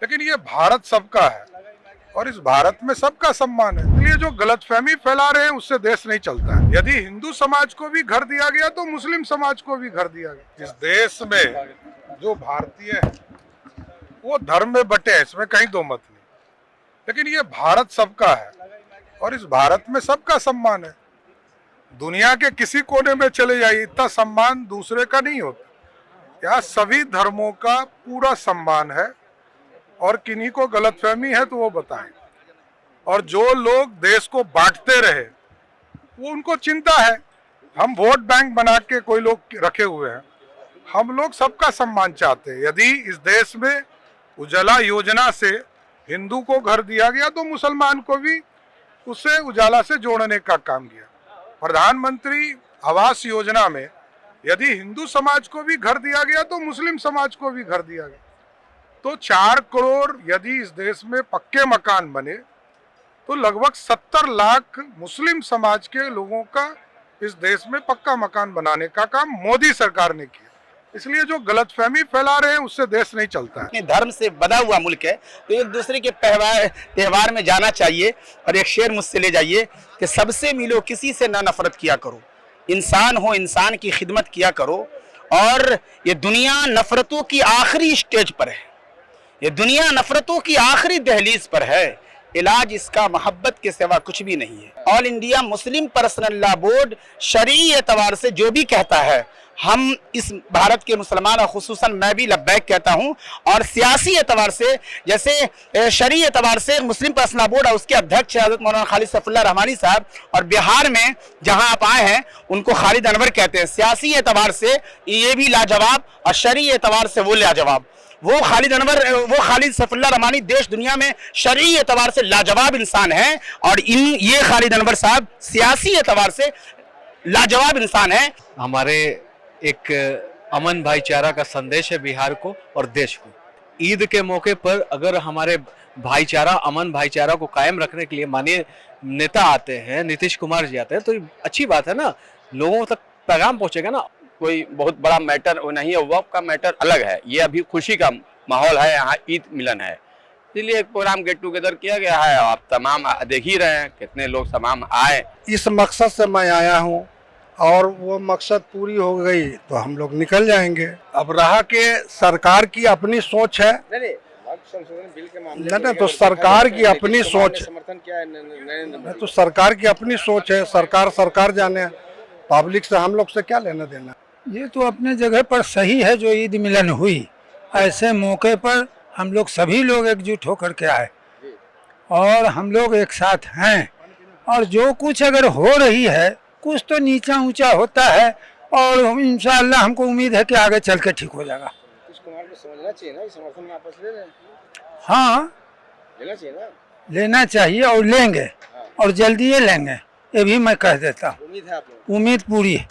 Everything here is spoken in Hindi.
लेकिन ये भारत सबका है और इस भारत में सबका सम्मान है। इसलिए जो गलतफहमी फैला रहे हैं उससे देश नहीं चलता है। यदि हिंदू समाज को भी घर दिया गया तो मुस्लिम समाज को भी घर दिया गया। इस देश में जो भारतीय है वो धर्म में बटे हैं, इसमें कहीं दो मत नहीं। लेकिन ये भारत सबका है और इस भारत में सबका सम्मान है। दुनिया के किसी कोने में चले जाइए, इतना सम्मान दूसरे का नहीं होता। यहाँ सभी धर्मों का पूरा सम्मान है और किन्हीं को गलतफहमी है तो वो बताएं। और जो लोग देश को बांटते रहे वो उनको चिंता है। हम वोट बैंक बना के कोई लोग रखे हुए हैं, हम लोग सबका सम्मान चाहते हैं। यदि इस देश में उजाला योजना से हिंदू को घर दिया गया तो मुसलमान को भी उसे उजाला से जोड़ने का काम किया। प्रधानमंत्री आवास योजना में यदि हिंदू समाज को भी घर दिया गया तो मुस्लिम समाज को भी घर दिया गया। तो 4 करोड़ यदि इस देश में पक्के मकान बने तो लगभग 70 लाख मुस्लिम समाज के लोगों का इस देश में पक्का मकान बनाने का काम मोदी सरकार ने किया। इसलिए जो गलतफहमी फैला रहे हैं उससे देश नहीं चलता है। धर्म से बना हुआ मुल्क है तो एक दूसरे के त्योहार में जाना चाहिए। और एक शेर मुझसे ले जाइए कि सबसे मिलो, किसी से ना नफरत किया करो, इंसान हो इंसान की खिदमत किया करो। और ये दुनिया नफरतों की आखिरी स्टेज पर है, ये दुनिया नफरतों की आखिरी दहलीज पर है। इलाज इसका मोहब्बत के सिवा कुछ भी नहीं है। All India Muslim personal law board शरई एतबार से जो भी कहता है, हम इस भारत के मुसलमान और खुसूसन मैं भी लब्बैक कहता हूं। और सियासी एतबार से, जैसे शरई एतबार से मुस्लिम पर्सनल बोर्ड और उसके अध्यक्ष हज़रत मौलाना खालिद सैफुल्लाह रहमानी साहब, और बिहार में जहां आप आए हैं उनको खालिद अनवर कहते हैं। सियासी एतबार से ये भी लाजवाब और शरई एतबार से वो लाजवाब। वो खालिद अनवर, वो खालिद सैफुल्लाह रहमानी देश दुनिया में शरई एतबार से लाजवाब इंसान है और ये खालिद अनवर साहब सियासी एतबार से लाजवाब इंसान है। हमारे एक अमन भाईचारा का संदेश है बिहार को और देश को। ईद के मौके पर अगर हमारे भाईचारा, अमन भाईचारा को कायम रखने के लिए माननीय नेता आते हैं, नीतीश कुमार जी आते हैं, तो अच्छी बात है ना, लोगों तक पैगाम पहुंचेगा ना। कोई बहुत बड़ा मैटर नहीं है, वक्त का मैटर अलग है। ये अभी खुशी का माहौल है, यहाँ ईद मिलन है, इसलिए एक प्रोग्राम गेट टुगेदर किया गया है। आप तमाम देख ही रहे हैं कितने लोग तमाम आए। इस मकसद से मैं आया हूँ और वो मकसद पूरी हो गई तो हम लोग निकल जाएंगे। अब रहा कि सरकार की अपनी सोच है, बिल के मामले नहीं तो सरकार की अपनी सोच, समर्थन क्या है, तो सरकार की अपनी सोच है। सरकार जाने, पब्लिक से हम लोग से क्या लेना देना। ये तो अपने जगह पर सही है जो ईद मिलन हुई। ऐसे मौके पर हम लोग सभी लोग एकजुट होकर के आए और हम लोग एक साथ हैं। और जो कुछ अगर हो रही है, कुछ तो नीचा ऊंचा होता है और इंशाअल्लाह हमको उम्मीद है कि आगे चल के ठीक हो जाएगा। कुमार को समझना चाहिए ना, समर्थन में आपस ले लें। हाँ, लेना चाहिए ना, लेना चाहिए और लेंगे और जल्दी ही लेंगे, ये भी मैं कह देता हूँ। उम्मीद है आप लोगों को? उम्मीद पूरी है।